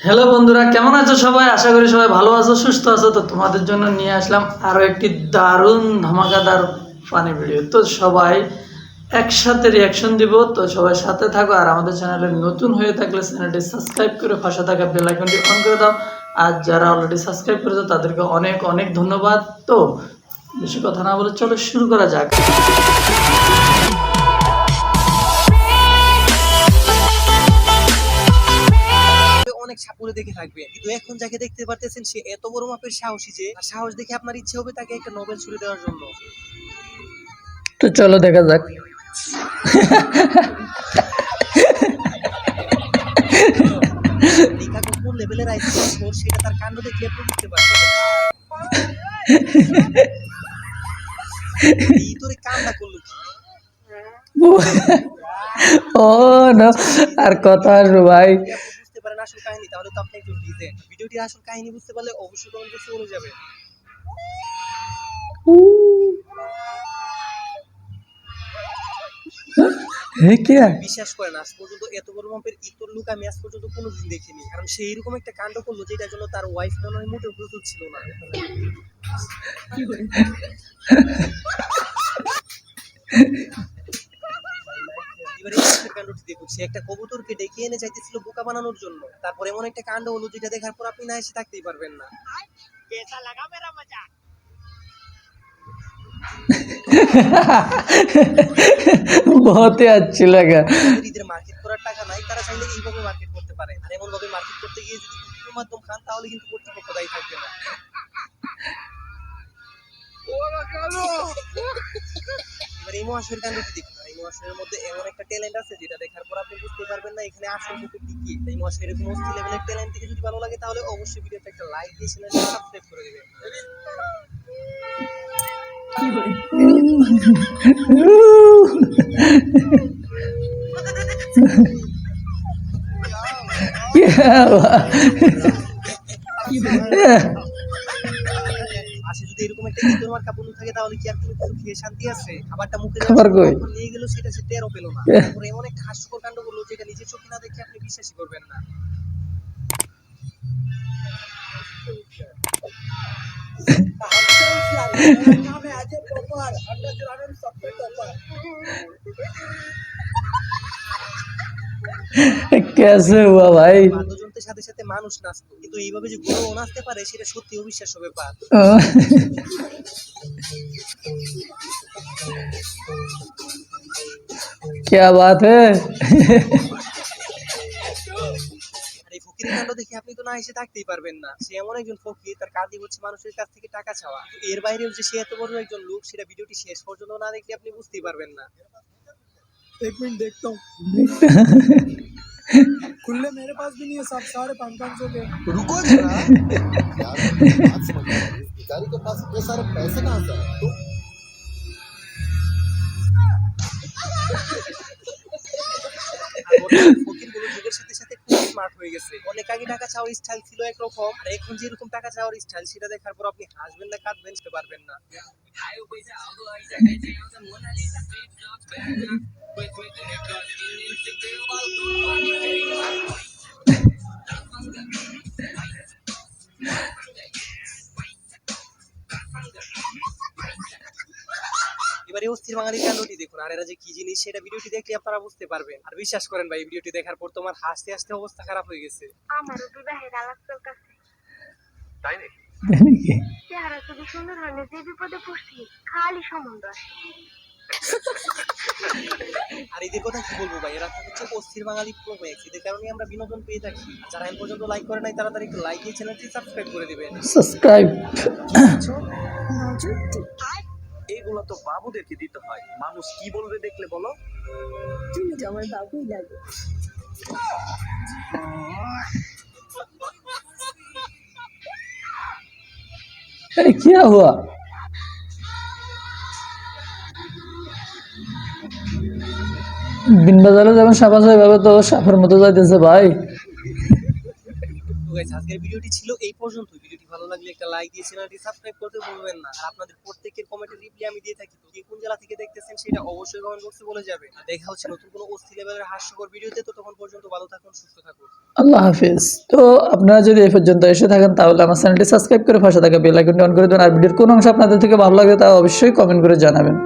Hello বন্ধুরা, কেমন আছো সবাই? আশা করি সবাই ভালো আছো, সুস্থ আছো। তো তোমাদের জন্য নিয়ে আসলাম আরও একটি দারুণ ধামাকাদার ফানি ভিডিও। তো সবাই একসাথে রিয়াকশন দিব। তো সবাই সাথে থাকো, আর আমাদের চ্যানেলে নতুন হয়ে থাকলে চ্যানেলটি সাবস্ক্রাইব করে পাশে থাকা বেল আইকনটি অন করে দাও। আর যারা অলরেডি সাবস্ক্রাইব করেছো তাদেরকে অনেক অনেক ধন্যবাদ। তো বেশি কথা না বলে চলো শুরু করা যাক। অনেক সাপুরে দেখে থাকবে, কিন্তু এখন যাকে দেখতে পারতেছেন সে এত বড় মাপের সাহসী যে সাহস দেখে আপনার ইচ্ছে হবে তাকে একটা নোবেল ছুড়ে দেওয়ার জন্য। তো চলো দেখা যাক। টিকা কোন লেভেলের আইসিএস সেটা তার কাণ্ড দেখলে আপনি বুঝতে পারবেন। এই তোরে কামটা করলো কি? ও না, আর কথা আসবো ভাই। যদি আপনি বুঝতে পারেন আসল কাহিনী, তাহলে তো আপনি একজন লিজেন্ড। ভিডিওটির আসল কাহিনী বুঝতে পারলে অবশ্যই কমেন্ট বক্সে বলে যাবেন। বিশ্বাস করেন, আজ পর্যন্ত এত বড় মাপের ইতর লুক আমি আজ পর্যন্ত কোনোদিন দেখিনি। কারণ সে এরকম একটা কাণ্ড করলো যেটার জন্য তার ওয়াইফ মনে হয় মোটেও প্রস্তুত ছিল না। এবারে এই কাণ্ডটি দেখুন, সে একটা কবুতরকে ডেকে এনে চাইতেছিল বোকা বানানোর জন্য। তারপর এমন একটা কাণ্ড হলো যেটা দেখার পর আপনি না এসে থাকতেই পারবেন না। बहुत ही अच्छी लगा। ঈদের মার্কেট করার টাকা নাই, তারা চাইলে এইভাবে মার্কেট করতে পারে। আর এমন ভাবে মার্কেট করতে গিয়ে যদি কুকুরের মাধ্যম খান তাহলে কিন্তু কর্তৃপক্ষ দায়ী থাকবে না। এবার এই মহাশয়ের কাণ্ডটি দেখুন। এই মহাশয়ের মধ্যে এমন একটা ট্যালেন্ট আছে যেটা দেখার পর আপনি বুঝতে পারবেন না এখানে আসল কুকুরটি কি। এই মহাশয়ের এরকম অস্থির লেভেলের ট্যালেন্ট থেকে যদি ভালো লাগে তাহলে অবশ্যই ভিডিওতে একটা লাইক দিয়ে চ্যানেলটি সাবস্ক্রাইব করে দিবেন। क्या हुआ? পাশে যদি এরকম একটা ইঁদুর মার্কা বন্ধু থাকে তাহলে কি আর কোনো কিছু খেয়ে শান্তি আছে? খাবারটা মুখে খাবার কই? যখন নিয়ে গেল সেটা সে টেরও পেল না। তারপরে এমন একটা হাস্যকর কাণ্ড করলো যেটা নিজের চোখে না দেখে আপনি বিশ্বাসই করবেন না। कैसे हुआ भाई? বাদ্যযন্ত্রের সাথে সাথে মানুষ নাচতো, কিন্তু এইভাবে যে গরুও নাচতে পারে সেটা সত্যি অবিশ্বাস্য ব্যাপার। क्या बात है? আর এই ফকিরের কাণ্ড দেখে আপনি তো না এসে থাকতেই পারবেন না। সে এমন একজন ফকির, তার কাজই হচ্ছে মানুষের কাছ থেকে টাকা চাওয়া। এর বাইরেও যে সে এত বড় একজন লোক সেটা ভিডিওটি শেষ পর্যন্ত না দেখলে আপনি বুঝতেই পারবেন না। एक मिनट देखता हूँ। खुले मेरे पास भी नहीं है, सब साढ़े 500 के। रुको जरा यार, बात समझो, इस भिखारी के पास इतने सारे पैसे कहाँ से आए? तो ফকিরগুলো যুগের সাথে সাথে খুব স্মার্ট হয়ে গেছে। অনেক আগে টাকা চাওয়ার স্টাইল ছিল একরকম, আর এখন যেরকম টাকা চাওয়ার স্টাইল সেটা দেখার পর আপনি হাসবেন না কাঁদবেন সেটা পারবেন না। এবারে অস্থির বাঙালির কাণ্ডটি দেখুন। আর এরা যে কি জিনিস সেটা ভিডিওটি দেখলে আপনারা বুঝতে পারবেন। আর বিশ্বাস করেন ভাই, ভিডিওটি দেখার পর তোমার হাসতে হাসতে অবস্থা খারাপ হয়ে গেছে। আমারও বিবাহের আলাপ চলতেছে। তাই নাকি? চেহারা যদি সুন্দর হলে যে বিপদে পড়ছি খালি সম্বন্ধ আসে। আর এদের কথা কি বলবো ভাই, এরা তো হচ্ছে অস্থির বাঙালি প্রো ম্যাক্স। এদের কারণে আমরা বিনোদন পেয়ে থাকি। আর যারা এখন পর্যন্ত লাইক করে নাই তারা তার একটু লাইক দিয়ে চ্যানেলটি সাবস্ক্রাইব করে দিবেন। सब्सक्राइब। এগুলো তো বাবুদেরকে দিতে হয়। মানুষ কি বলবে দেখলে বলো? তুমি তো আমার বাবুই লাগে। अरे क्या हुआ? বিন বাজারে যেমন সাপ আছে এভাবে তো সাপের মতো যাইতেছে ভাই। তো গাইস আজকের ভিডিওটি ছিল এই পর্যন্ত। ভিডিওটি ভালো লাগলে একটা লাইক দিয়ে চ্যানেলটি সাবস্ক্রাইব করতে ভুলবেন না। আর আপনাদের প্রত্যেকের কমেন্টের রিপ্লাই আমি দিয়ে থাকি, তো কে কোন জেলা থেকে দেখতেছেন সেটা অবশ্যই কমেন্ট বক্সে বলে যাবে। আর দেখা হচ্ছে নতুন কোনো অস্থি লেভেলের হাস্যকর ভিডিওতে। তো তখন পর্যন্ত ভালো থাকুন, সুস্থ থাকুন। আল্লাহ হাফিজ। তো আপনারা যদি এই পর্যন্ত এসে থাকেন তাহলে আমার চ্যানেলটি সাবস্ক্রাইব করে পাশে থাকা বেল আইকনটি অন করে দেবেন। আর ভিডিওর কোন অংশ আপনাদের থেকে ভালো লাগে তা অবশ্যই কমেন্ট করে জানাবেন।